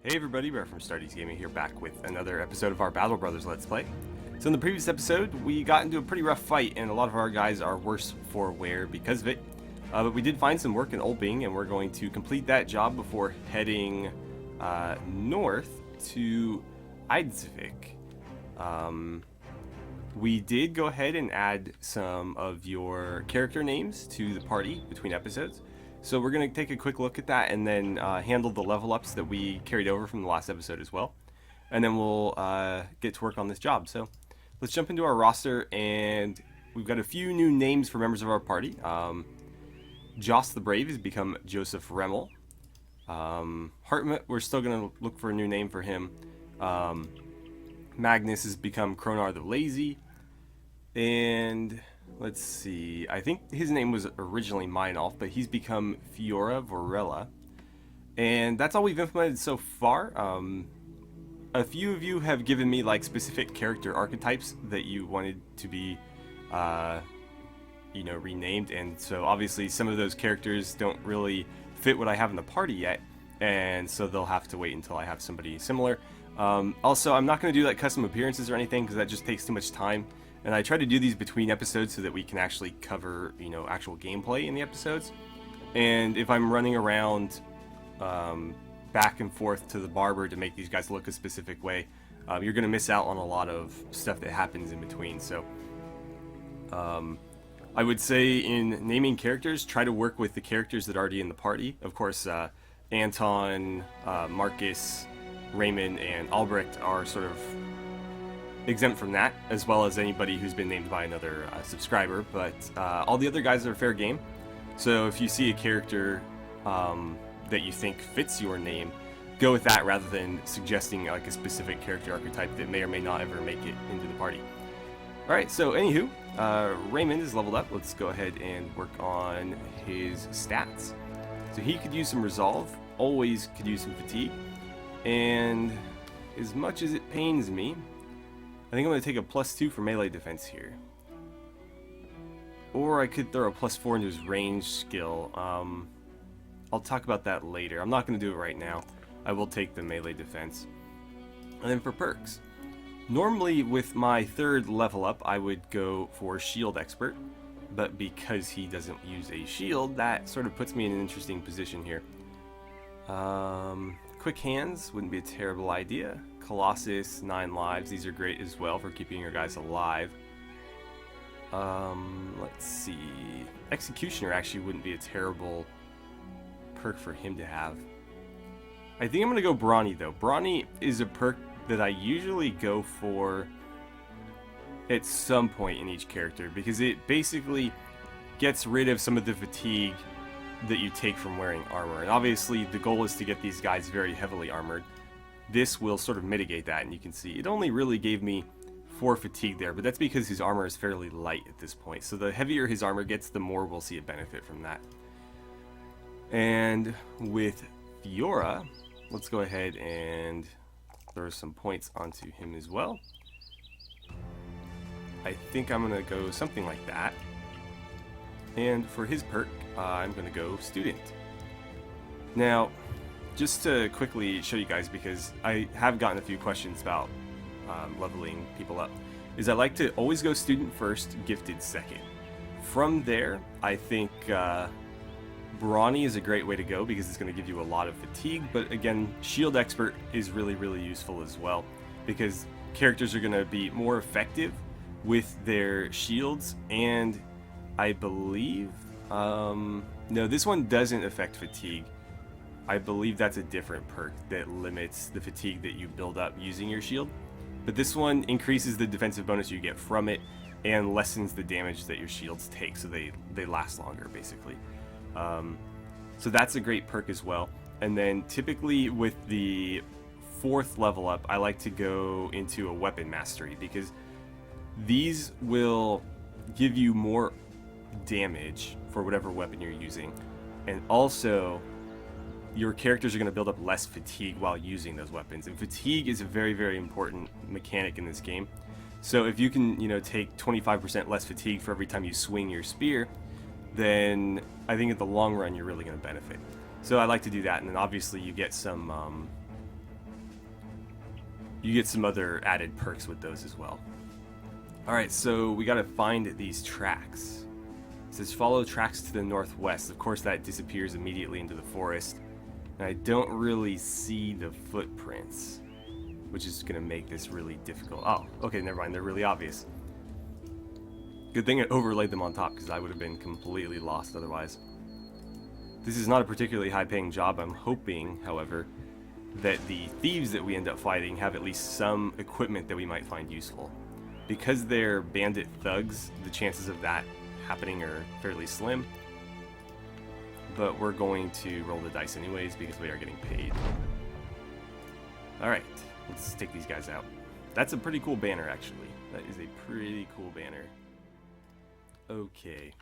Hey everybody, we're from AstartesGaming here back with another episode of our Battle Brothers Let's Play. So in the previous episode, we got into a pretty rough fight and a lot of our guys are worse for wear because of it. But we did find some work in Old Bing and we're going to complete that job before heading north to Eidsvik. We did go ahead and add some of your character names to the party between episodes. So we're going to take a quick look at that and then handle the level ups that we carried over from the last episode as well. And then we'll get to work on this job. So let's jump into our roster, and we've got a few new names for members of our party. Joss the Brave has become Joseph Remmel. Hartmut, we're still going to look for a new name for him. Magnus has become Kronar the Lazy. And let's see, I think his name was originally Meinolf, but he's become Fiora Vorella. And that's all we've implemented so far. A few of you have given me like specific character archetypes that you wanted to be, renamed. And so obviously some of those characters don't really fit what I have in the party yet. And so they'll have to wait until I have somebody similar. Also, I'm not going to do like custom appearances or anything because that just takes too much time. And I try to do these between episodes so that we can actually cover, actual gameplay in the episodes. And if I'm running around back and forth to the barber to make these guys look a specific way, you're going to miss out on a lot of stuff that happens in between. So I would say in naming characters, try to work with the characters that are already in the party. Of course, Anton, Marcus, Raymond, and Albrecht are sort of exempt from that, as well as anybody who's been named by another subscriber, but all the other guys are fair game. So if you see a character that you think fits your name, go with that rather than suggesting like a specific character archetype that may or may not ever make it into the party. Alright, so anywho, Raymond is leveled up. Let's go ahead and work on his stats. So he could use some resolve, always could use some fatigue, and as much as it pains me, I think I'm going to take a +2 for melee defense here. Or I could throw a +4 into his range skill. I'll talk about that later. I'm not going to do it right now. I will take the melee defense. And then for perks. Normally with my third level up I would go for Shield Expert. But because he doesn't use a shield, that sort of puts me in an interesting position here. Quick Hands wouldn't be a terrible idea. Colossus, 9 lives, these are great as well for keeping your guys alive. Let's see. Executioner actually wouldn't be a terrible perk for him to have. I think I'm going to go Brawny though. Brawny is a perk that I usually go for at some point in each character because it basically gets rid of some of the fatigue that you take from wearing armor. And obviously the goal is to get these guys very heavily armored. This will sort of mitigate that, and you can see it only really gave me 4 fatigue there, but that's because his armor is fairly light at this point. So the heavier his armor gets, the more we'll see a benefit from that. And with Fiora, let's go ahead and throw some points onto him as well. I think I'm going to go something like that. And for his perk, I'm going to go Student. Now, just to quickly show you guys, because I have gotten a few questions about leveling people up, is I like to always go Student first, Gifted second. From there, I think Brawny is a great way to go because it's going to give you a lot of fatigue, but again, Shield Expert is really, really useful as well because characters are going to be more effective with their shields, and I believe, no, this one doesn't affect fatigue. I believe that's a different perk that limits the fatigue that you build up using your shield. But this one increases the defensive bonus you get from it and lessens the damage that your shields take, so they last longer, basically. So that's a great perk as well. And then typically with the 4th level up, I like to go into a weapon mastery because these will give you more damage for whatever weapon you're using. And also, your characters are going to build up less fatigue while using those weapons. And fatigue is a very, very important mechanic in this game. So if you can, take 25% less fatigue for every time you swing your spear, then I think in the long run you're really going to benefit. So I like to do that, and then obviously you get some you get some other added perks with those as well. Alright, so we gotta find these tracks. It says follow tracks to the northwest. Of course that disappears immediately into the forest. And I don't really see the footprints, which is gonna make this really difficult. Oh, okay, never mind, they're really obvious. Good thing I overlaid them on top, because I would have been completely lost otherwise. This is not a particularly high-paying job. I'm hoping, however, that the thieves that we end up fighting have at least some equipment that we might find useful. Because they're bandit thugs, the chances of that happening are fairly slim. But we're going to roll the dice anyways, because we are getting paid. Alright, let's take these guys out. That's a pretty cool banner, actually. That is a pretty cool banner. Okay.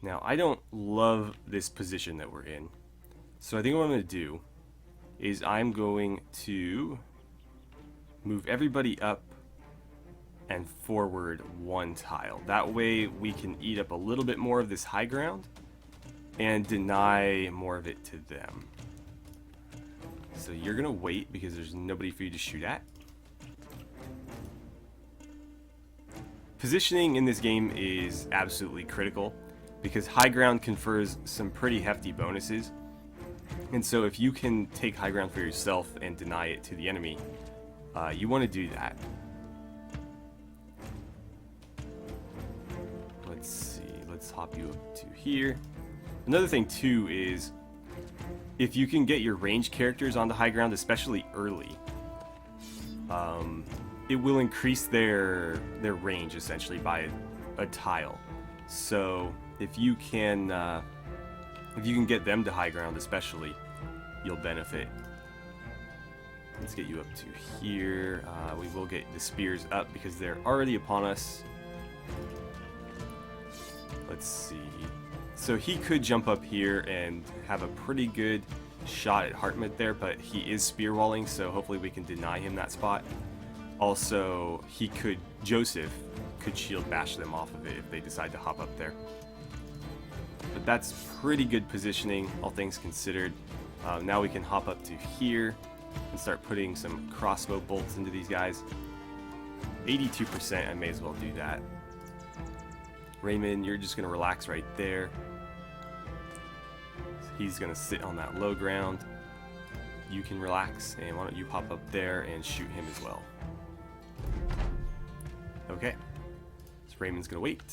Now, I don't love this position that we're in. So I think what I'm going to do is I'm going to move everybody up and forward one tile. That way we can eat up a little bit more of this high ground and deny more of it to them. So you're going to wait because there's nobody for you to shoot at. Positioning in this game is absolutely critical because high ground confers some pretty hefty bonuses. And so if you can take high ground for yourself and deny it to the enemy, you want to do that. Let's see, let's hop you up to here. Another thing too is if you can get your range characters onto high ground, especially early, it will increase their range essentially by a tile. So if you can get them to high ground especially, you'll benefit. Let's get you up to here. We will get the spears up because they're already upon us. Let's see. So he could jump up here and have a pretty good shot at Hartmut there, but he is spear walling, so hopefully we can deny him that spot. Also, Joseph could shield bash them off of it if they decide to hop up there. But that's pretty good positioning, all things considered. Now we can hop up to here and start putting some crossbow bolts into these guys. 82%, I may as well do that. Raymond, you're just going to relax right there. He's going to sit on that low ground. You can relax, and why don't you pop up there and shoot him as well. Okay, so Raymond's going to wait.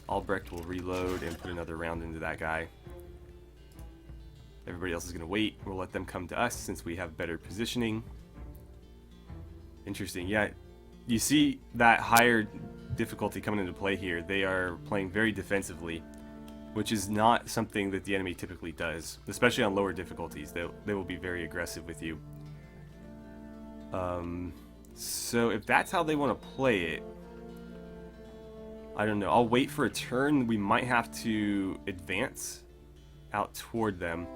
Albrecht will reload and put another round into that guy. Everybody else is going to wait. We'll let them come to us since we have better positioning. Interesting, yeah. You see that higher difficulty coming into play here. They are playing very defensively, which is not something that the enemy typically does, especially on lower difficulties. They will be very aggressive with you. So if that's how they want to play it, I don't know. I'll wait for a turn. We might have to advance out toward them.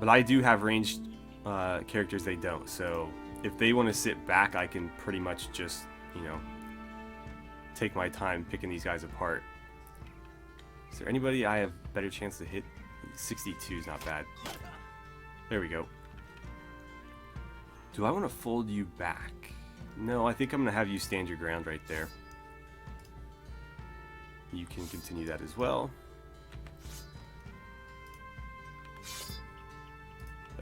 But I do have ranged characters they don't. So if they want to sit back, I can pretty much just, take my time picking these guys apart. Is there anybody I have better chance to hit? 62 is not bad. There we go. Do I want to fold you back? No, I think I'm going to have you stand your ground right there. You can continue that as well.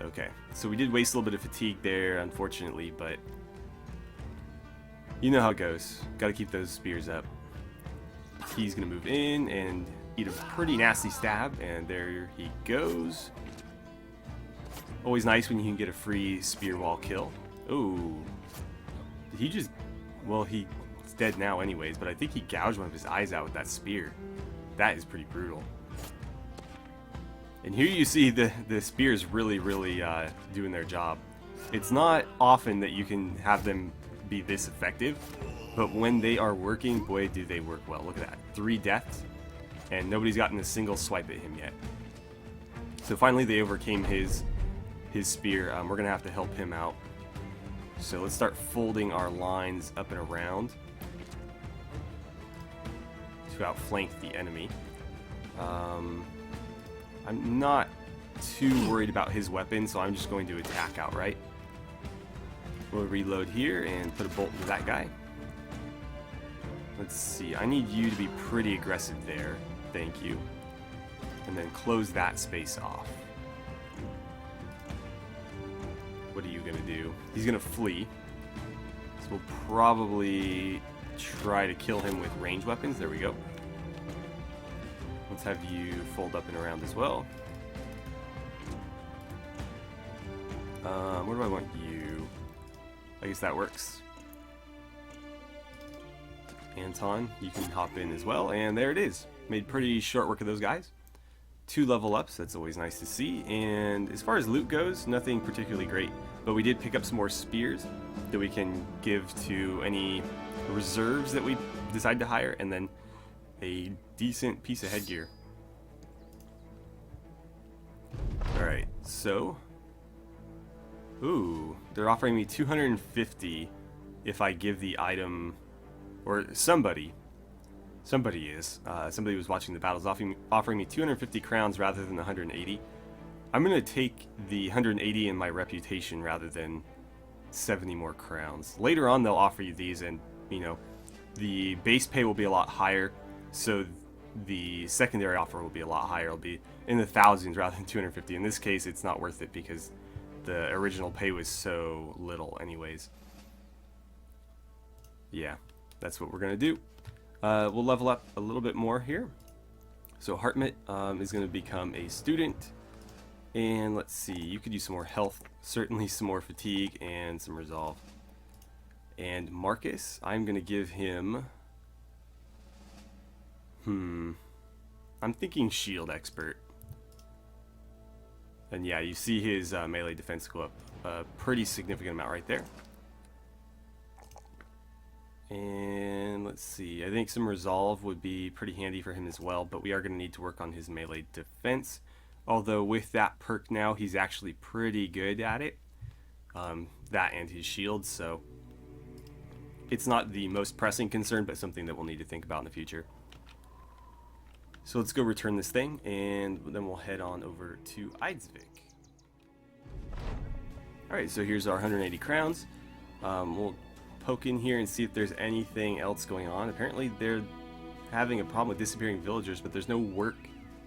Okay, so we did waste a little bit of fatigue there, unfortunately, but you know how it goes. Got to keep those spears up. He's going to move in and eat a pretty nasty stab, and there he goes. Always nice when you can get a free spear wall kill. Oh, did he just... Well, he's dead now anyways, but I think he gouged one of his eyes out with that spear. That is pretty brutal. And here you see the spears really doing their job. It's not often that you can have them be this effective, but when they are working, boy do they work well. Look at that, 3 deaths, and nobody's gotten a single swipe at him yet. So finally they overcame his spear. We're gonna have to help him out. So let's start folding our lines up and around to outflank the enemy. I'm not too worried about his weapon, so I'm just going to attack outright. We'll reload here and put a bolt into that guy. Let's see, I need you to be pretty aggressive there. Thank you. And then close that space off. What are you gonna do? He's gonna flee. So we'll probably try to kill him with ranged weapons. There we go. Let's have you fold up and around as well. Where do I want you? I guess that works. Anton, you can hop in as well, and there it is. Made pretty short work of those guys. 2 level ups, that's always nice to see. And as far as loot goes, nothing particularly great, but we did pick up some more spears that we can give to any reserves that we decide to hire, and then a decent piece of headgear. Alright, so ooh, they're offering me 250 if I give the item, or somebody was watching the battles offering me 250 crowns rather than 180. I'm gonna take the 180 in my reputation rather than 70 more crowns. Later on they'll offer you these, and you know, the base pay will be a lot higher, so the secondary offer will be a lot higher. It'll be in the thousands rather than 250. In this case, it's not worth it because the original pay was so little anyways. Yeah, that's what we're gonna do. We'll level up a little bit more here. So Hartmut is going to become a student, and let's see, you could use some more health, certainly some more fatigue, and some resolve. And Marcus, I'm going to give him, I'm thinking shield expert. And yeah, you see his melee defense go up a pretty significant amount right there. And let's see, I think some resolve would be pretty handy for him as well, but we are going to need to work on his melee defense. Although with that perk now, he's actually pretty good at it. That and his shield, so it's not the most pressing concern, but something that we'll need to think about in the future. So let's go return this thing, and then we'll head on over to Eidsvik. Alright, so here's our 180 crowns. We'll poke in here and see if there's anything else going on. Apparently they're having a problem with disappearing villagers, but there's no work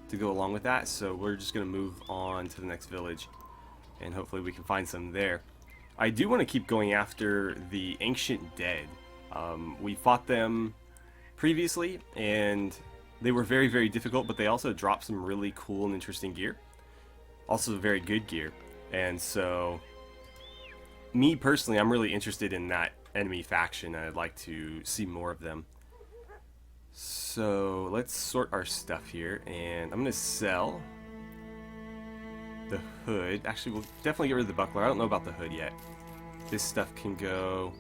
to go along with that, so we're just going to move on to the next village, and hopefully we can find some there. I do want to keep going after the Ancient Dead. We fought them previously, and they were very, very difficult, but they also dropped some really cool and interesting gear. Also very good gear. And so, me personally, I'm really interested in that enemy faction, and I'd like to see more of them. So, let's sort our stuff here, and I'm going to sell the hood. Actually, we'll definitely get rid of the buckler. I don't know about the hood yet. This stuff can go.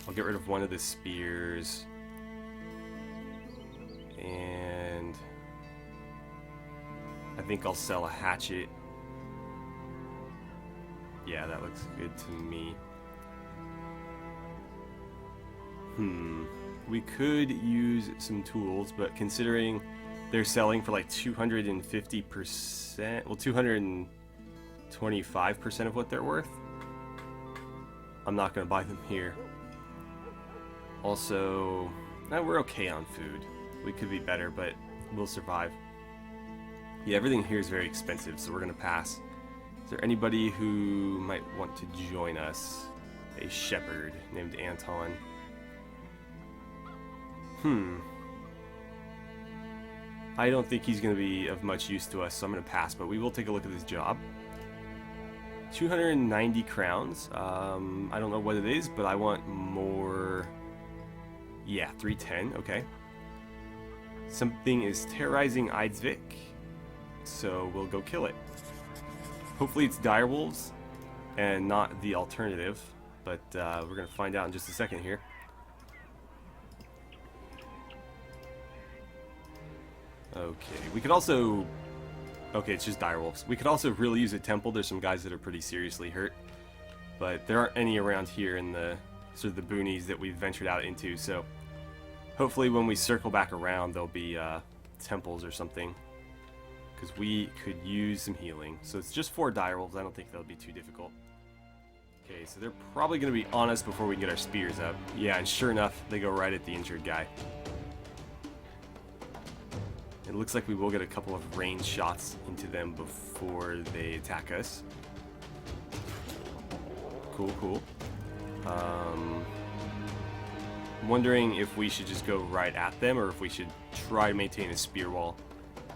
I'll get rid of one of the spears. And I think I'll sell a hatchet. Yeah, that looks good to me. We could use some tools, but considering they're selling for like 250%, well, 225% of what they're worth, I'm not going to buy them here. Also, we're okay on food. We could be better, but we'll survive. Yeah, everything here is very expensive, so we're going to pass. Is there anybody who might want to join us? A shepherd named Anton. I don't think he's going to be of much use to us, so I'm going to pass, but we will take a look at this job. 290 crowns. I don't know what it is, but I want more. Yeah, 310. Okay. Something is terrorizing Eidsvik, so we'll go kill it. Hopefully it's direwolves and not the alternative, but we're going to find out in just a second here. Okay, we could also... Okay, it's just direwolves. We could also really use a temple. There's some guys that are pretty seriously hurt, but there aren't any around here in the sort of the boonies that we've ventured out into, so hopefully when we circle back around there'll be temples or something, because we could use some healing. So it's just 4 direwolves. I don't think that'll be too difficult. Okay, so they're probably going to be on us before we can get our spears up. Yeah, and sure enough, they go right at the injured guy. It looks like we will get a couple of range shots into them before they attack us. Cool, cool. I'm wondering if we should just go right at them or if we should try to maintain a spear wall.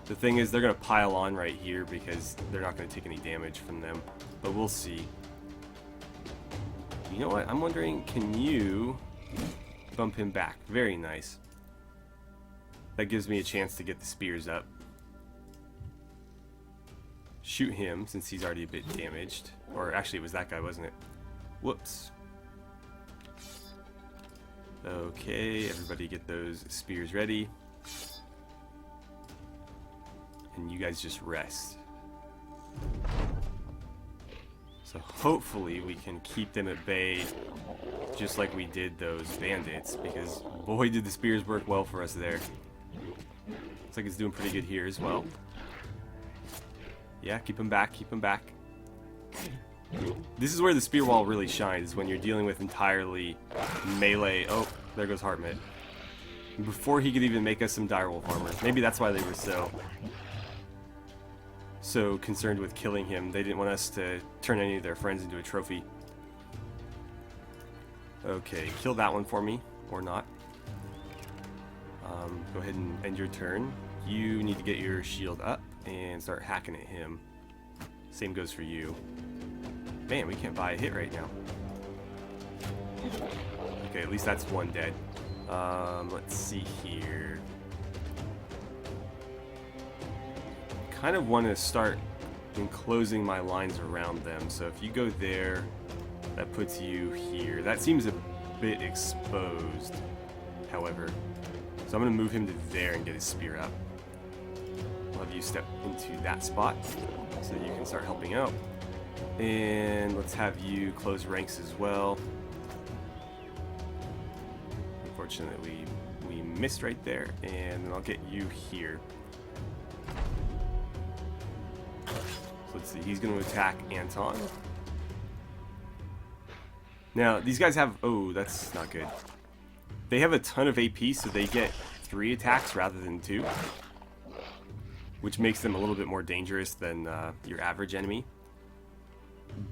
The thing is, they're going to pile on right here because they're not going to take any damage from them. But we'll see. You know what? I'm wondering, can you bump him back? Very nice. That gives me a chance to get the spears up. Shoot him, since he's already a bit damaged. Or actually, it was that guy, wasn't it? Whoops. Okay, everybody get those spears ready. And you guys just rest. So hopefully we can keep them at bay just like we did those bandits, because boy did the spears work well for us there. Looks like it's doing pretty good here as well. Yeah, keep them back, keep them back. This is where the spear wall really shines, when you're dealing with entirely melee. Oh, there goes Hartmut. Before he could even make us some direwolf armor. Maybe that's why they were so concerned with killing him. They didn't want us to turn any of their friends into a trophy. Okay, kill that one for me, or not. Go ahead and end your turn. You need to get your shield up and start hacking at him. Same goes for you. Man, we can't buy a hit right now. Okay, at least that's one dead. Let's see here. Kind of want to start enclosing my lines around them. So if you go there, that puts you here. That seems a bit exposed, however. So I'm going to move him to there and get his spear up. I'll have you step into that spot so that you can start helping out. And let's have you close ranks as well. Unfortunately, we missed right there, and then I'll get you here. So let's see, he's going to attack Anton. Now, these guys have... Oh, that's not good. They have a ton of AP, so they get 3 attacks rather than 2. Which makes them a little bit more dangerous than your average enemy.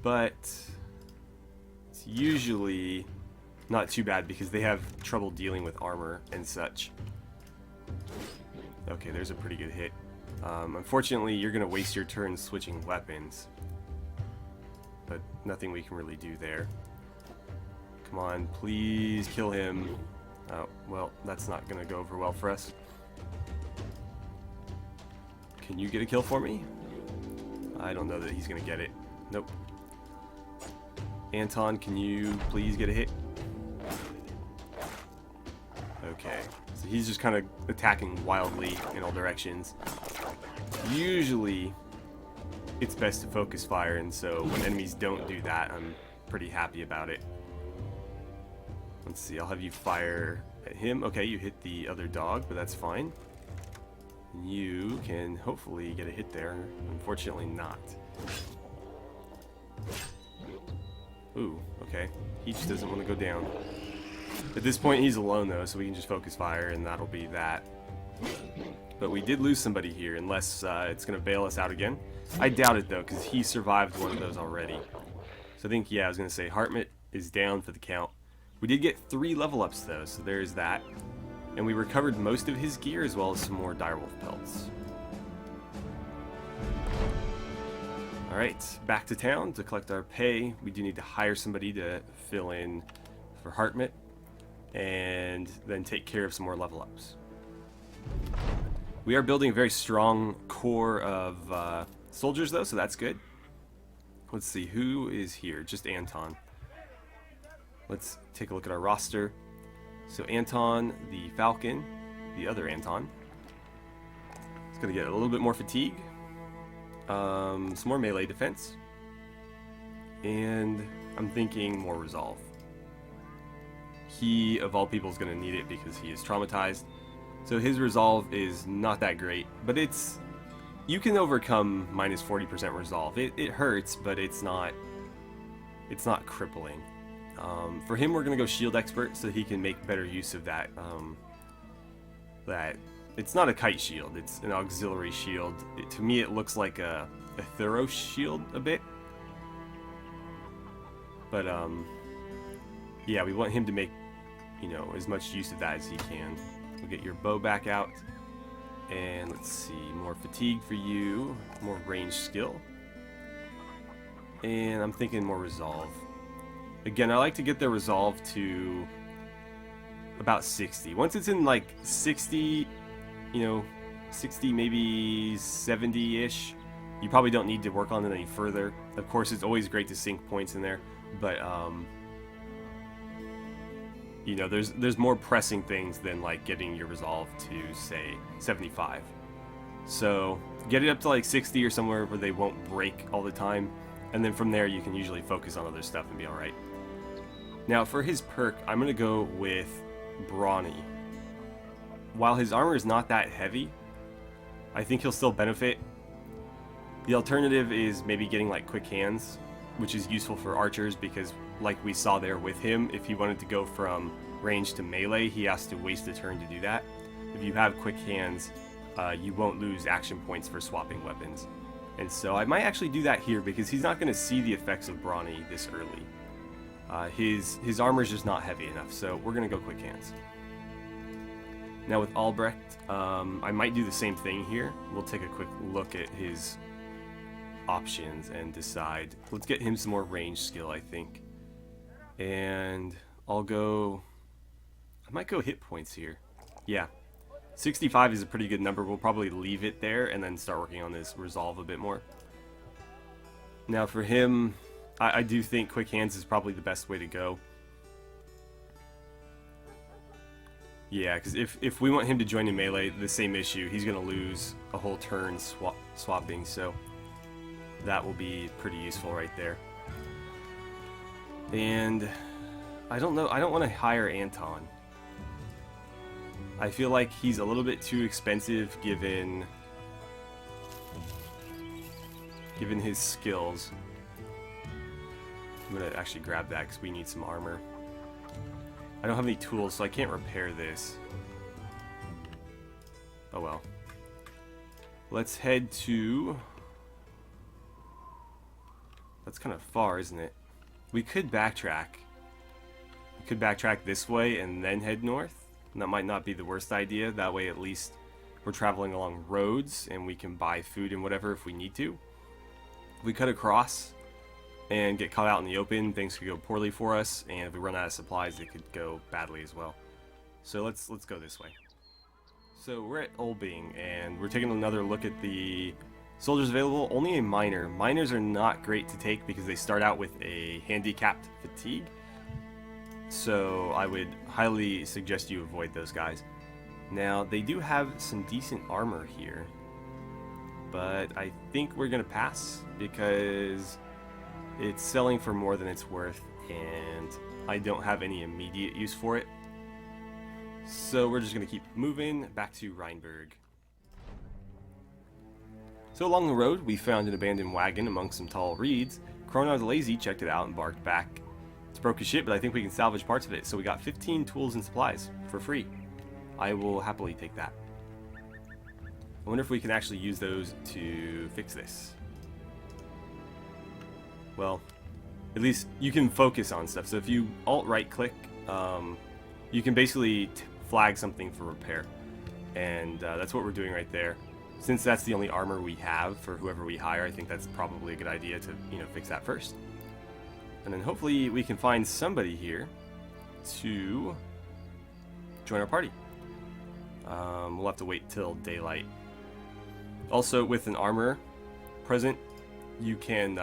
But it's usually not too bad because they have trouble dealing with armor and such. Okay, there's a pretty good hit. Unfortunately, you're going to waste your turn switching weapons. But nothing we can really do there. Come on, please kill him. Oh, well, that's not going to go over well for us. Can you get a kill for me? I don't know that he's going to get it. Nope. Anton, can you please get a hit? Okay, so he's just kind of attacking wildly in all directions. Usually, it's best to focus fire, and so when enemies don't do that, I'm pretty happy about it. Let's see, I'll have you fire at him. Okay, you hit the other dog, but that's fine. You can hopefully get a hit there. Unfortunately not. Ooh, okay. He just doesn't want to go down. At this point, he's alone, though, so we can just focus fire, and that'll be that. But we did lose somebody here, unless it's going to bail us out again. I doubt it, though, because he survived one of those already. So I think, yeah, I was going to say, Hartmut is down for the count. We did get 3 level ups, though, so there's that. And we recovered most of his gear, as well as some more direwolf pelts. Alright, back to town to collect our pay. We do need to hire somebody to fill in for Hartmut, and then take care of some more level ups. We are building a very strong core of soldiers, though, so that's good. Let's see, who is here? Just Anton. Let's take a look at our roster. So Anton, the Falcon, the other Anton, is going to get a little bit more fatigue, some more melee defense, and I'm thinking more resolve. He, of all people, is going to need it because he is traumatized. So his resolve is not that great, but it's... You can overcome minus 40% resolve. It hurts, but it's not it's not crippling. For him, we're gonna go shield expert so he can make better use of that. That it's not a kite shield; it's an auxiliary shield. To me, it looks like a thorough shield a bit. But yeah, we want him to make, you know, as much use of that as he can. We'll get your bow back out, and let's see, more fatigue for you, more range skill, and I'm thinking more resolve. Again, I like to get their resolve to about 60. Once it's in like 60, you know, 60, maybe 70-ish, you probably don't need to work on it any further. Of course, it's always great to sink points in there, but you know, there's more pressing things than like getting your resolve to, say, 75. So get it up to like 60 or somewhere where they won't break all the time, and then from there you can usually focus on other stuff and be alright. Now for his perk, I'm going to go with Brawny. While his armor is not that heavy, I think he'll still benefit. The alternative is maybe getting like quick hands, which is useful for archers because, like we saw there with him, if he wanted to go from range to melee, he has to waste a turn to do that. If you have quick hands, you won't lose action points for swapping weapons. And so I might actually do that here because he's not going to see the effects of Brawny this early. His armor is just not heavy enough, so we're going to go quick hands. Now with Albrecht, I might do the same thing here. We'll take a quick look at his options and decide. Let's get him some more range skill, I think. And I might go hit points here. Yeah, 65 is a pretty good number. We'll probably leave it there and then start working on this resolve a bit more. Now for him, I do think quick hands is probably the best way to go. Yeah, because if we want him to join in melee, the same issue, he's going to lose a whole turn swapping, so that will be pretty useful right there. And I don't know, I don't want to hire Anton. I feel like he's a little bit too expensive given his skills. I'm going to actually grab that because we need some armor. I don't have any tools, so I can't repair this. Oh well. Let's head to... That's kind of far, isn't it? We could backtrack. We could backtrack this way and then head north. And that might not be the worst idea. That way at least we're traveling along roads and we can buy food and whatever if we need to. If we cut across and get caught out in the open, things could go poorly for us, and if we run out of supplies, it could go badly as well. So let's go this way. So we're at Olbing, and we're taking another look at the soldiers available. Only a minor. Minors are not great to take because they start out with a handicapped fatigue. So I would highly suggest you avoid those guys. Now, they do have some decent armor here, but I think we're going to pass because it's selling for more than it's worth, and I don't have any immediate use for it. So we're just going to keep moving back to Rheinberg. So along the road, we found an abandoned wagon among some tall reeds. Kronar the Lazy checked it out and barked back. It's broke as shit, but I think we can salvage parts of it, so we got 15 tools and supplies for free. I will happily take that. I wonder if we can actually use those to fix this. Well, at least you can focus on stuff. So if you alt-right click, you can basically flag something for repair. And that's what we're doing right there. Since that's the only armor we have for whoever we hire, I think that's probably a good idea to, you know, fix that first. And then hopefully we can find somebody here to join our party. We'll have to wait till daylight. Also, with an armor present, you can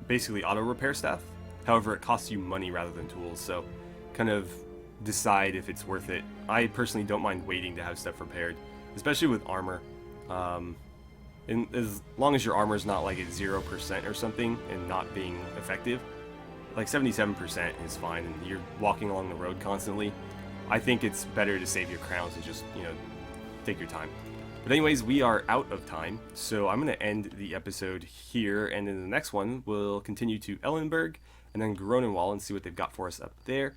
basically auto repair stuff. However, it costs you money rather than tools, so kind of decide if it's worth it. I personally don't mind waiting to have stuff repaired, especially with armor. And as long as your armor is not like at 0% or something and not being effective, like 77% is fine, and you're walking along the road constantly, I think it's better to save your crowns and just, you know, take your time. But anyways, we are out of time, so I'm going to end the episode here, and in the next one, we'll continue to Ellenberg, and then Gronenwall, and see what they've got for us up there.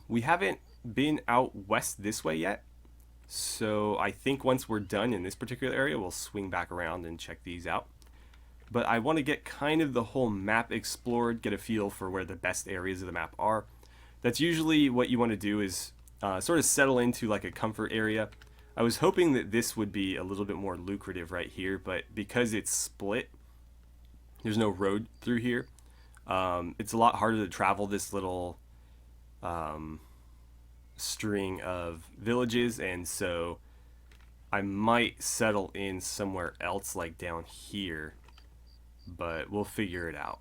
We haven't been out west this way yet, so I think once we're done in this particular area, we'll swing back around and check these out. But I want to get kind of the whole map explored, get a feel for where the best areas of the map are. That's usually what you want to do, is sort of settle into like a comfort area. I was hoping that this would be a little bit more lucrative right here, but because it's split, there's no road through here. It's a lot harder to travel this little string of villages, and so I might settle in somewhere else like down here, but we'll figure it out.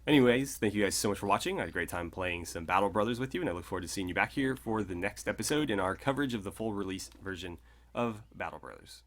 Anyways, thank you guys so much for watching. I had a great time playing some Battle Brothers with you, and I look forward to seeing you back here for the next episode in our coverage of the full release version of Battle Brothers.